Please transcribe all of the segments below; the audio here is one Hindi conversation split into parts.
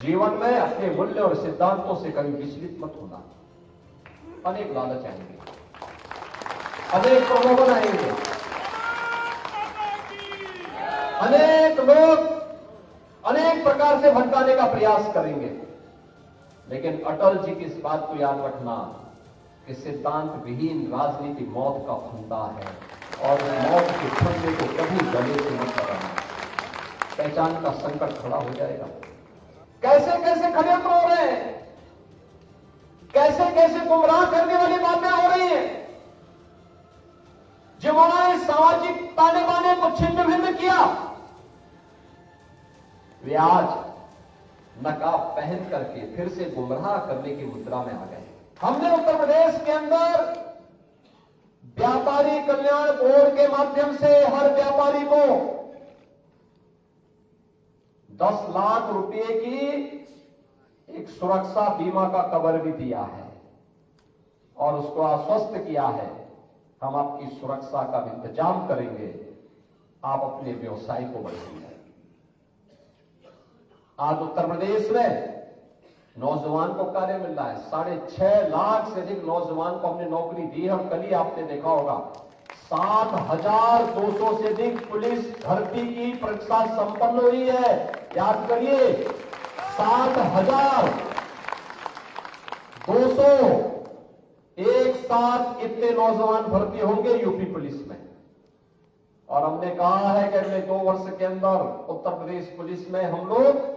जीवन में अपने मूल्य और सिद्धांतों से कभी विचलित मत होना। अनेक लालच आएंगे, अनेक प्रलोभन आएंगे, अनेक लोग अनेक प्रकार से भटकाने का प्रयास करेंगे, लेकिन अटल जी की इस बात को याद रखना कि सिद्धांत विहीन राजनीति मौत का फंदा है और मौत के फंदे को कभी गले से मत लगाना। पहचान का संकट खड़ा हो जाएगा। कैसे कैसे षड्यंत्र हो रहे हैं, कैसे कैसे गुमराह करने वाली बातें हो रही हैं। जिन्होंने सामाजिक ताने बाने को छिन्न भिन्न किया, वे आज नकाब पहन करके फिर से गुमराह करने की मुद्रा में आ गए। हमने उत्तर प्रदेश के अंदर व्यापारी कल्याण बोर्ड के माध्यम से हर व्यापारी को 10 लाख रुपए की एक सुरक्षा बीमा का कवर भी दिया है और उसको आश्वस्त किया है, हम आपकी सुरक्षा का इंतजाम करेंगे, आप अपने व्यवसाय को बढ़ाएंगे। आज उत्तर प्रदेश में नौजवान को कार्य मिल रहा है। 6.5 लाख से अधिक नौजवान को हमने नौकरी दी है और कल ही आपने देखा होगा 7,200 से अधिक पुलिस भर्ती की परीक्षा संपन्न हुई है। याद करिए, 7,200 एक साथ इतने नौजवान भर्ती होंगे यूपी पुलिस में। और हमने कहा है कि अगले 2 वर्ष के अंदर उत्तर प्रदेश पुलिस में हम लोग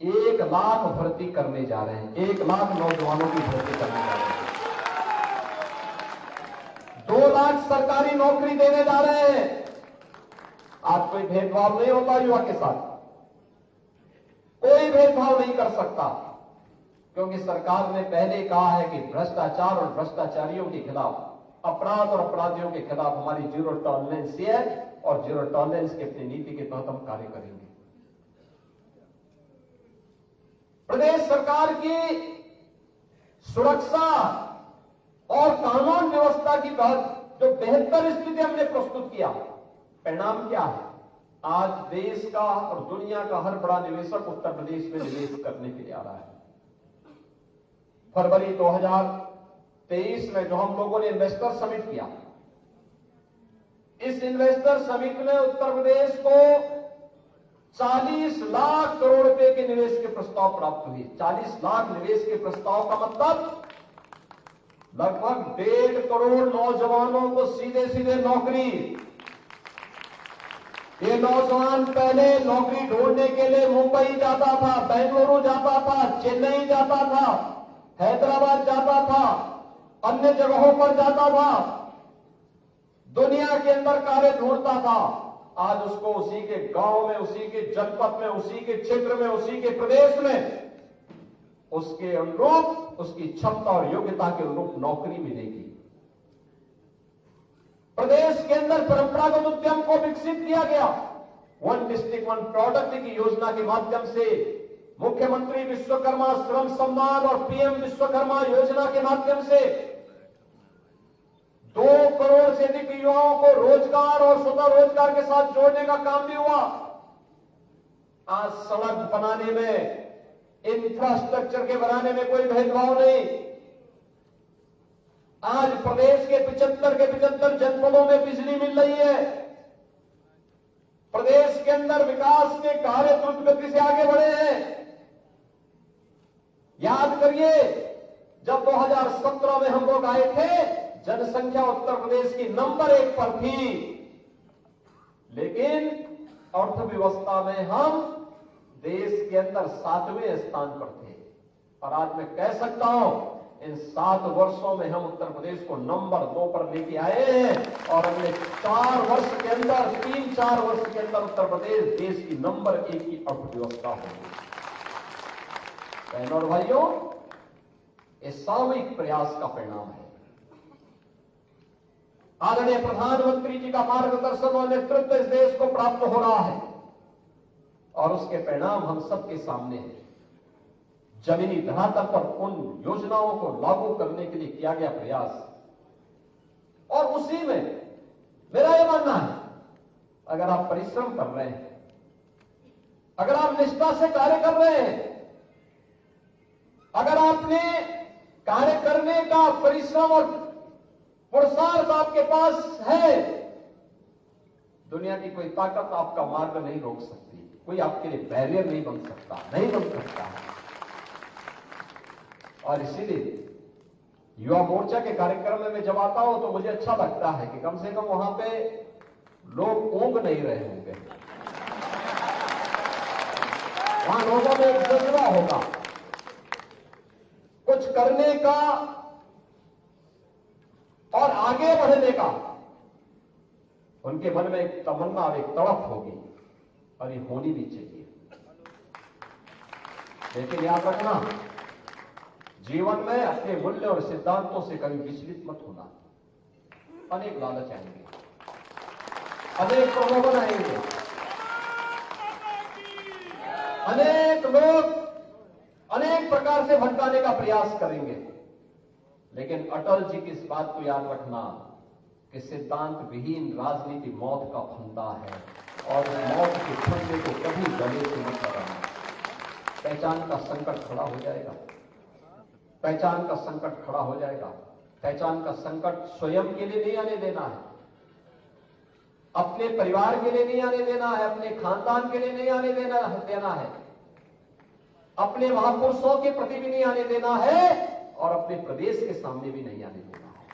1 लाख भर्ती करने जा रहे हैं। 1 लाख नौजवानों की भर्ती करने जा रहे हैं। 2 लाख सरकारी नौकरी देने जा रहे हैं। आज कोई भेदभाव नहीं होता युवा के साथ, कोई भेदभाव नहीं कर सकता, क्योंकि सरकार ने पहले कहा है कि भ्रष्टाचार और भ्रष्टाचारियों के खिलाफ, अपराध और अपराधियों के खिलाफ हमारी जीरो टॉलरेंस है और जीरो टॉलरेंस की अपनी नीति के तहत हम कार्य करेंगे। प्रदेश सरकार की सुरक्षा और कानून व्यवस्था की जो बेहतर स्थिति हमने प्रस्तुत किया, परिणाम क्या है? आज देश का और दुनिया का हर बड़ा निवेशक उत्तर प्रदेश में निवेश करने के लिए आ रहा है। फरवरी 2023 में जो हम लोगों ने इन्वेस्टर समिट किया, इस इन्वेस्टर समिट में उत्तर प्रदेश को 40 लाख करोड़ रुपए के निवेश के प्रस्ताव प्राप्त हुए। 40 लाख निवेश के प्रस्ताव का मतलब लगभग 1.5 करोड़ नौजवानों को सीधे सीधे नौकरी। ये नौजवान पहले नौकरी ढूंढने के लिए मुंबई जाता था, बेंगलुरु जाता था, चेन्नई जाता था, हैदराबाद जाता था, अन्य जगहों पर जाता था, दुनिया के अंदर कार्य ढूंढता था। आज उसको उसी के गांव में, उसी के जनपद में, उसी के क्षेत्र में, उसी के प्रदेश में उसके अनुरूप, उसकी क्षमता और योग्यता के अनुरूप नौकरी मिलेगी। प्रदेश के अंदर परंपरागत उद्यम को विकसित किया गया। 1 डिस्ट्रिक्ट 1 प्रोडक्ट की योजना के माध्यम से मुख्यमंत्री विश्वकर्मा श्रम सम्मान और पीएम विश्वकर्मा योजना के माध्यम से 2 करोड़ से अधिक युवाओं को रोजगार और स्वतः रोजगार के साथ जोड़ने का काम भी हुआ। आज सड़क बनाने में, इंफ्रास्ट्रक्चर के बनाने में कोई भेदभाव नहीं। आज प्रदेश के 75 जनपदों में बिजली मिल रही है। प्रदेश के अंदर विकास के कार्य द्रुत गति से आगे बढ़े हैं। याद करिए, जब 2017 में हम लोग आए थे, जनसंख्या उत्तर प्रदेश की नंबर 1 पर थी, लेकिन अर्थव्यवस्था में हम देश के अंदर 7वें स्थान पर थे। और आज मैं कह सकता हूं, इन 7 वर्षों में हम उत्तर प्रदेश को नंबर 2 पर लेके आए हैं और अगले 4 वर्ष के अंदर, 3-4 वर्ष के अंदर उत्तर प्रदेश देश की नंबर 1 की अर्थव्यवस्था होगी। बहनों और भाइयों, ये सामूहिक प्रयास का परिणाम है। आदरणीय प्रधानमंत्री जी का मार्गदर्शन और नेतृत्व इस देश को प्राप्त हो रहा है और उसके परिणाम हम सबके सामने हैं। जमीनी धरातल पर उन योजनाओं को लागू करने के लिए किया गया प्रयास, और उसी में मेरा यह मानना है, अगर आप परिश्रम कर रहे हैं, अगर आप निष्ठा से कार्य कर रहे हैं, अपने कार्य करने का परिश्रम और पुरुषार्थ आपके पास है, दुनिया की कोई ताकत आपका मार्ग नहीं रोक सकती, कोई आपके लिए बैरियर नहीं बन सकता, नहीं बन सकता है। और इसीलिए युवा मोर्चा के कार्यक्रम में मैं जब आता हूं तो मुझे अच्छा लगता है कि कम से कम वहां पे लोग ऊंघ नहीं रहे होंगे, वहां लोगों में एक जज्बा होगा कुछ करने का और आगे बढ़ने का, उनके मन में एक तमन्ना और एक तड़प होगी, और ये होनी भी चाहिए। लेकिन याद रखना, जीवन में अपने मूल्य और सिद्धांतों से कभी विचलित मत होना। अनेक लालच आएंगे, अनेक प्रलोभन आएंगे, अनेक लोग अनेक प्रकार से भटकाने का प्रयास करेंगे, लेकिन अटल जी की इस बात को याद रखना कि सिद्धांत विहीन राजनीति मौत का फंदा है, और मौत के फंदे को कभी गले से मत लगाना। पहचान का संकट खड़ा हो जाएगा, पहचान का संकट खड़ा हो जाएगा। पहचान का संकट स्वयं के लिए नहीं आने देना है, अपने परिवार के लिए नहीं आने देना है, अपने खानदान के लिए नहीं आने देना है, अपने महापुरुषों के प्रति भी नहीं आने देना है, और अपने प्रदेश के सामने भी नहीं आने देना है।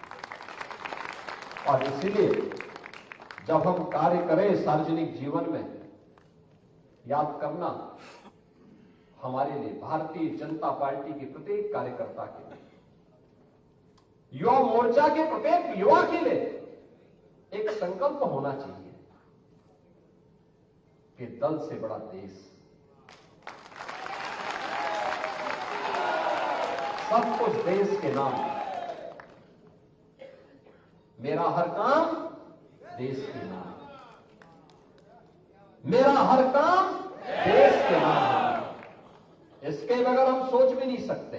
और इसीलिए जब हम कार्य करें सार्वजनिक जीवन में, याद करना, हमारे लिए, भारतीय जनता पार्टी के प्रत्येक कार्यकर्ता के लिए, युवा मोर्चा के प्रत्येक युवा के लिए एक संकल्प होना चाहिए कि दल से बड़ा देश, सब कुछ देश के नाम, मेरा हर काम देश के नाम, मेरा हर काम देश के नाम। इसके बगैर हम सोच भी नहीं सकते।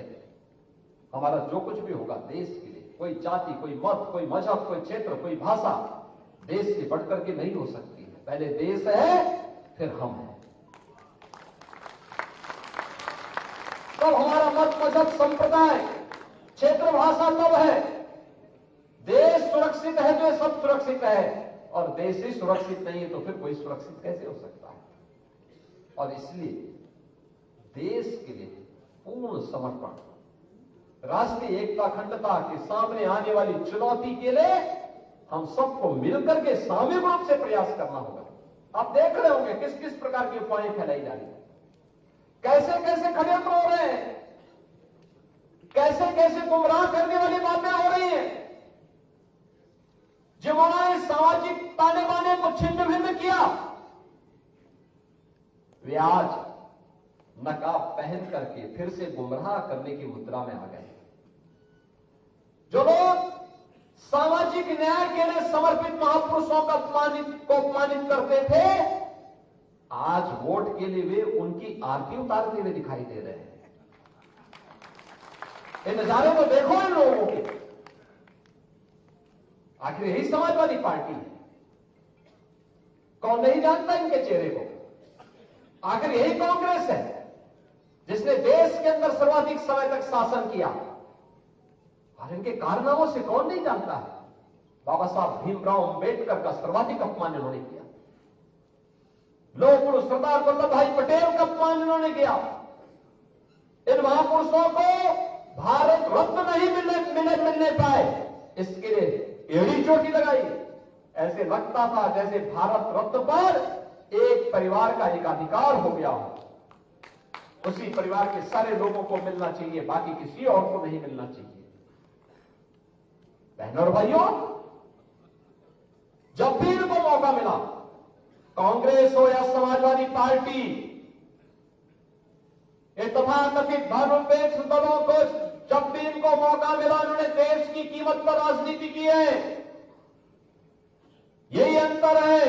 हमारा जो कुछ भी होगा देश के लिए, कोई जाति, कोई मत, कोई मजहब, कोई क्षेत्र, कोई भाषा देश से बढ़कर के नहीं हो सकती है। पहले देश है, फिर हम हैं। तब हमारा मत, मजहब, संप्रदाय, क्षेत्र, भाषा तब है। देश सुरक्षित है तो सब सुरक्षित है, और देश ही सुरक्षित नहीं है तो फिर कोई सुरक्षित कैसे हो सकता है। और इसलिए देश के लिए पूर्ण समर्पण, राष्ट्रीय एकता अखंडता के सामने आने वाली चुनौती के लिए हम सबको मिलकर के सामूहिक रूप से प्रयास करना होगा। आप देख रहे होंगे किस किस प्रकार की अफवाहें फैलाई जा रही है, कैसे कैसे षड्यंत्र हो रहे हैं, कैसे कैसे गुमराह करने वाली बातें हो रही हैं। जिन्होंने सामाजिक ताने बाने को छिन्न भिन्न किया, वे आज नकाब पहन करके फिर से गुमराह करने की मुद्रा में आ गए। जो लोग सामाजिक न्याय के लिए समर्पित महापुरुषों को अपमानित करते थे, आज वोट के लिए वे उनकी आरती उतारते हुए दिखाई दे रहे हैं। ये नजारे तो देखो इन लोगों के। आखिर यही समाजवादी पार्टी है, कौन नहीं जानता इनके चेहरे को। आखिर यही कांग्रेस है जिसने देश के अंदर सर्वाधिक समय तक शासन किया, और इनके कारनामों से कौन नहीं जानता है। बाबा साहब भीमराव अंबेडकर का सर्वाधिक अपमान इन्होंने किया, लोह पुरुष सरदार वल्लभ भाई पटेल का अपमान इन्होंने किया। इन महापुरुषों को भारत रत्न नहीं मिलने पाए, इसके लिए एड़ी चोटी लगाई। ऐसे लगता था जैसे भारत रत्न पर एक परिवार का एक अधिकार हो गया हो, उसी परिवार के सारे लोगों को मिलना चाहिए, बाकी किसी और को नहीं मिलना चाहिए। बहनों और भाइयों, जब भी इनको मौका मिला, कांग्रेस हो या समाजवादी पार्टी, ये तथाकथित धर्मनिरपेक्ष दलों को जब भी इनको मौका मिला, उन्होंने देश की कीमत पर राजनीति की है। यही अंतर है,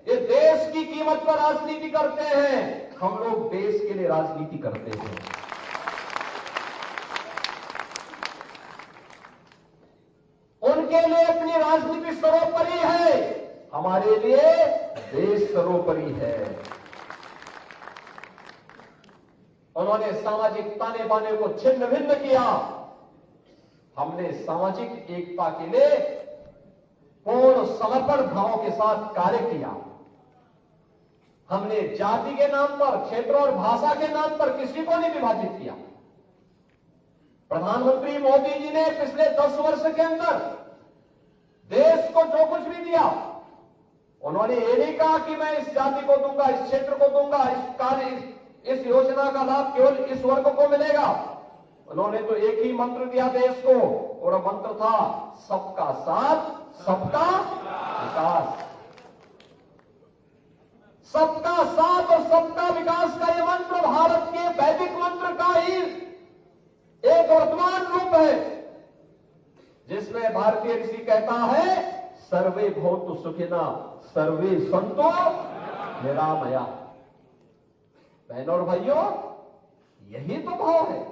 ये देश की कीमत पर राजनीति करते हैं, हम लोग देश के लिए राजनीति करते हैं। उनके लिए अपनी राजनीति सर्वोपरि है, हमारे लिए देश सर्वोपरि है। उन्होंने उन्होंने सामाजिक ताने बाने को छिन्न भिन्न किया। हमने सामाजिक एकता के लिए पूर्ण समर्पण भाव के साथ कार्य किया। हमने जाति के नाम पर, क्षेत्र और भाषा के नाम पर किसी को नहीं विभाजित किया। प्रधानमंत्री मोदी जी ने पिछले 10 वर्ष के अंदर देश को जो कुछ भी दिया, उन्होंने ये नहीं कहा कि मैं इस जाति को दूंगा, इस क्षेत्र को दूंगा, इस योजना का लाभ केवल इस वर्ग को मिलेगा। उन्होंने तो एक ही मंत्र दिया देश को, और मंत्र था सबका साथ, सबका विकास। सबका साथ और सबका विकास का यह मंत्र भारत के वैदिक मंत्र का ही एक वर्तमान रूप है, जिसमें भारतीय ऋषि कहता है सर्वे भवन्तु सुखिना सर्वे सन्तु निरामया। बहनों और भाइयों, यही तो भाव है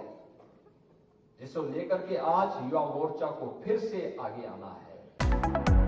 जिसे लेकर के आज युवा मोर्चा को फिर से आगे आना है।